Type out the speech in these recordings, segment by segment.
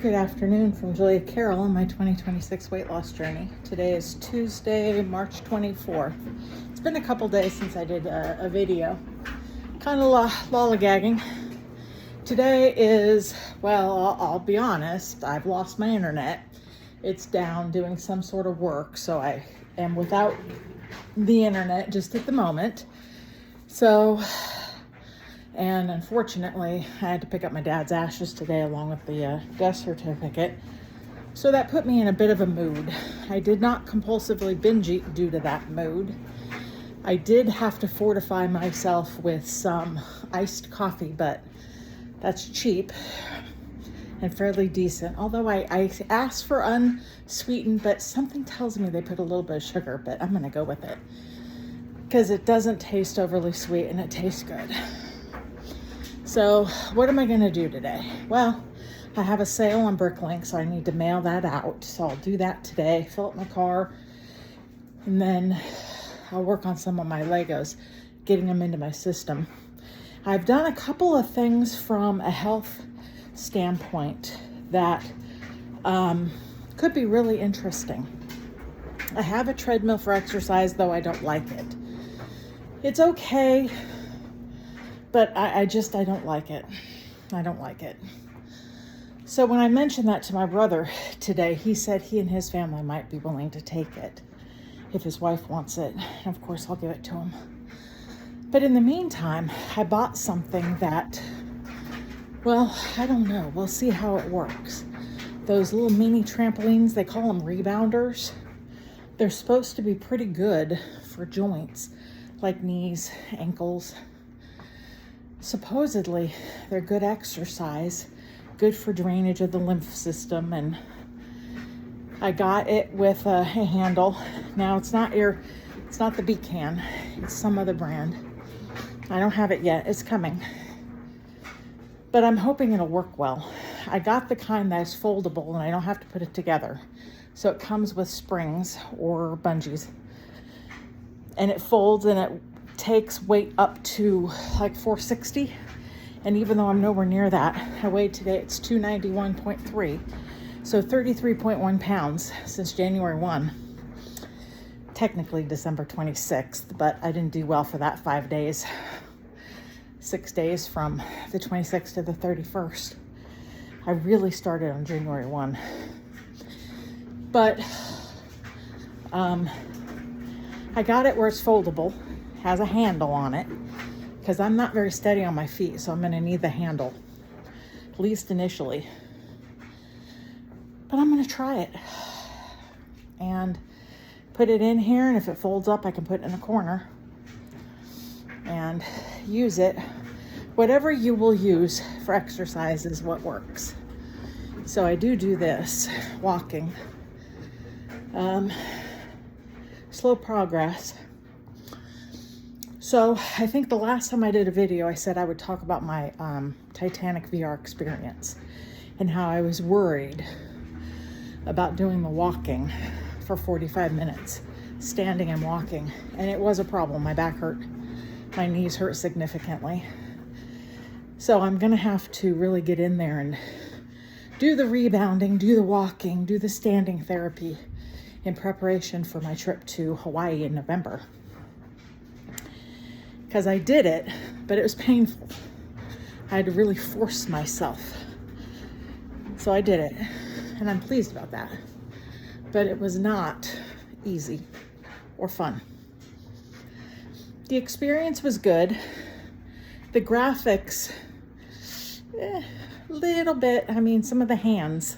Good afternoon from Julia Carroll on my 2026 weight loss journey. Today is Tuesday, March 24th. It's been a couple days since I did a video. Kind of lollygagging. Today is, well, I'll be honest, I've lost my internet. It's down doing some sort of work, so I am without the internet just at the moment. And unfortunately, I had to pick up my dad's ashes today along with the death certificate. So that put me in a bit of a mood. I did not compulsively binge eat due to that mood. I did have to fortify myself with some iced coffee, but that's cheap and fairly decent. Although I asked for unsweetened, but something tells me they put a little bit of sugar, but I'm gonna go with it because it doesn't taste overly sweet and it tastes good. So what am I going to do today? Well, I have a sale on Bricklink, so I need to mail that out. So I'll do that today, fill up my car, and then I'll work on some of my Legos, getting them into my system. I've done a couple of things from a health standpoint that could be really interesting. I have a treadmill for exercise, though I don't like it. It's okay, but I don't like it. I don't like it. So when I mentioned that to my brother today, he said he and his family might be willing to take it if his wife wants it. And of course, I'll give it to him. But in the meantime, I bought something that, well, I don't know. We'll see how it works. Those little mini trampolines, they call them rebounders. They're supposed to be pretty good for joints, like knees, ankles. Supposedly, they're good exercise, good for drainage of the lymph system, and I got it with a handle. Now it's not the Becan, it's some other brand. I don't have it yet, it's coming. But I'm hoping it'll work well. I got the kind that is foldable and I don't have to put it together. So it comes with springs or bungees. And it folds and it takes weight up to like 460, and even though I'm nowhere near that, I weighed today, it's 291.3, so 33.1 pounds since January 1, technically December 26th, but I didn't do well for that 5 days, 6 days from the 26th to the 31st. I really started on January 1, but I got it where it's foldable, has a handle on it, because I'm not very steady on my feet, so I'm going to need the handle, at least initially. But I'm going to try it and put it in here, and if it folds up, I can put it in a corner and use it. Whatever you will use for exercise is what works. So I do this, walking, slow progress. So I think the last time I did a video, I said I would talk about my Titanic VR experience and how I was worried about doing the walking for 45 minutes, standing and walking. And it was a problem. My back hurt. My knees hurt significantly. So I'm going to have to really get in there and do the rebounding, do the walking, do the standing therapy in preparation for my trip to Hawaii in November. Because I did it, but it was painful. I had to really force myself. So I did it, and I'm pleased about that. But it was not easy or fun. The experience was good. The graphics, little bit, some of the hands,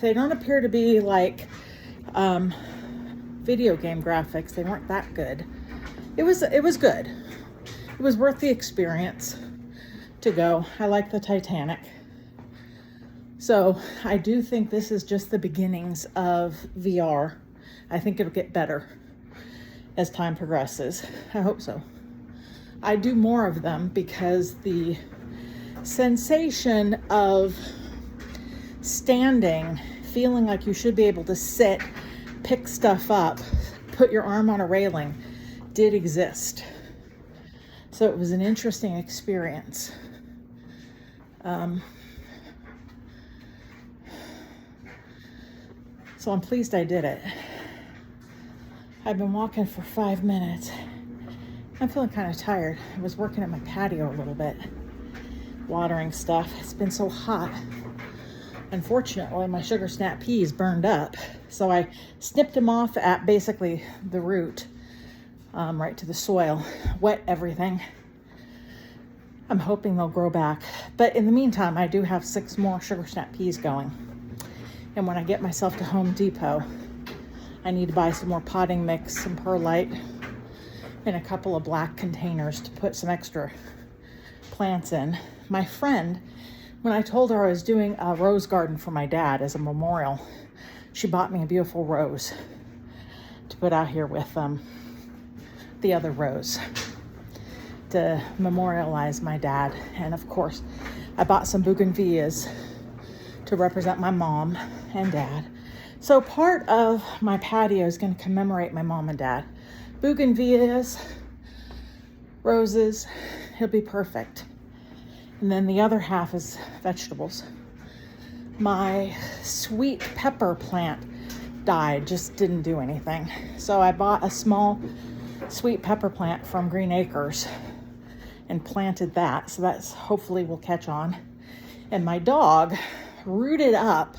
they don't appear to be like video game graphics. They weren't that good. It was good. It was worth the experience to go. I like the Titanic. So I do think this is just the beginnings of VR. I think it'll get better as time progresses. I hope so. I do more of them because the sensation of standing, feeling like you should be able to sit, pick stuff up, put your arm on a railing, did exist. So it was an interesting experience. So I'm pleased I did it. I've been walking for 5 minutes. I'm feeling kind of tired. I was working at my patio a little bit, watering stuff. It's been so hot. Unfortunately, my sugar snap peas burned up. So I snipped them off at basically the root, right to the soil, wet everything. I'm hoping they'll grow back. But in the meantime, I do have 6 more sugar snap peas going. And when I get myself to Home Depot, I need to buy some more potting mix, some perlite, and a couple of black containers to put some extra plants in. My friend, when I told her I was doing a rose garden for my dad as a memorial, she bought me a beautiful rose to put out here with the other rose to memorialize my dad. And of course, I bought some bougainvilleas to represent my mom and dad. So part of my patio is going to commemorate my mom and dad. Bougainvilleas, roses, it'll be perfect. And then the other half is vegetables. My sweet pepper plant died, just didn't do anything. So I bought a small sweet pepper plant from Green Acres and planted that. So that's hopefully will catch on. And my dog rooted up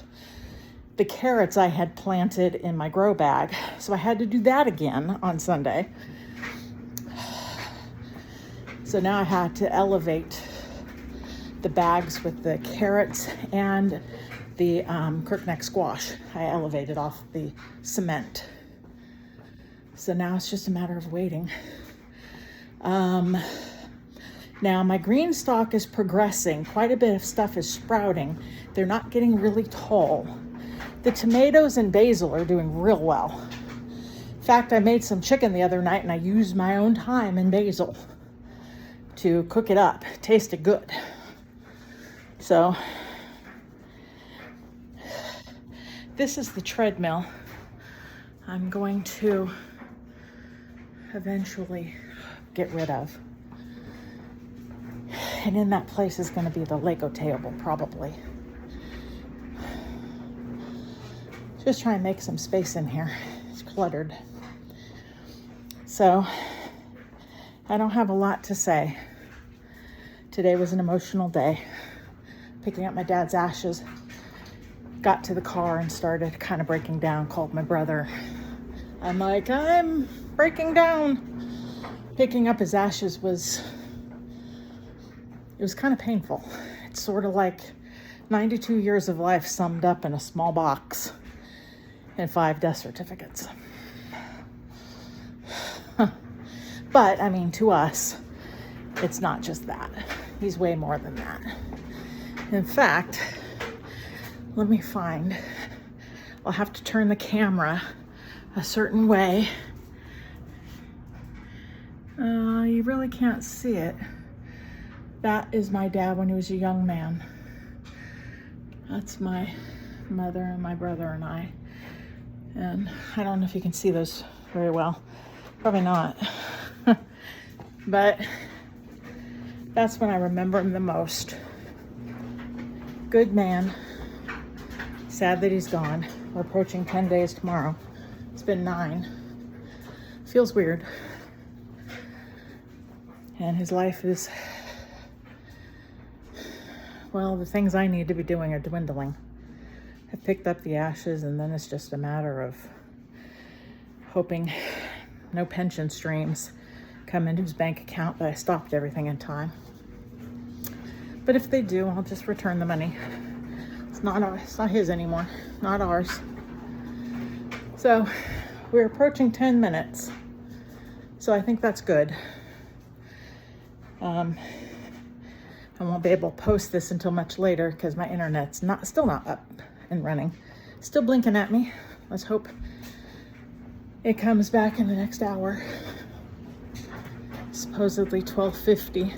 the carrots I had planted in my grow bag. So I had to do that again on Sunday. So now I had to elevate the bags with the carrots and the crookneck squash. I elevated off the cement. So now it's just a matter of waiting. Now my green stalk is progressing. Quite a bit of stuff is sprouting. They're not getting really tall. The tomatoes and basil are doing real well. In fact, I made some chicken the other night and I used my own thyme and basil to cook it up. It tasted good. So this is the treadmill I'm going to eventually get rid of. And in that place is going to be the Lego table, probably. Just try and make some space in here. It's cluttered. So I don't have a lot to say. Today was an emotional day. Picking up my dad's ashes. Got to the car and started kind of breaking down. Called my brother. I'm like, I'm breaking down. Picking up his ashes was kind of painful. It's sort of like 92 years of life summed up in a small box and 5 death certificates. But, I mean, to us, it's not just that. He's way more than that. In fact, let me find, I'll have to turn the camera a certain way. You really can't see it. That is my dad when he was a young man. That's my mother and my brother and I. And I don't know if you can see those very well. Probably not. But that's when I remember him the most. Good man. Sad that he's gone. We're approaching 10 days tomorrow. It's been 9. Feels weird. And his life is, well, the things I need to be doing are dwindling. I've picked up the ashes and then it's just a matter of hoping no pension streams come into his bank account, but I stopped everything in time. But if they do, I'll just return the money. It's not his anymore, not ours. So we're approaching 10 minutes. So I think that's good. I won't be able to post this until much later because my internet's still not up and running. Still blinking at me. Let's hope it comes back in the next hour. Supposedly 12:50,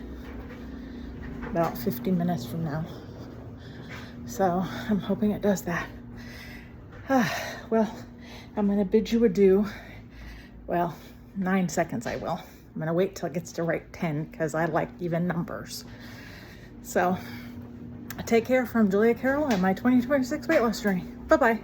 about 50 minutes from now. So I'm hoping it does that. Well, I'm gonna bid you adieu. Well, 9 seconds I will. I'm gonna wait till it gets to right 10 because I like even numbers. So take care from Julia Carroll and my 2026 weight loss journey. Bye-bye.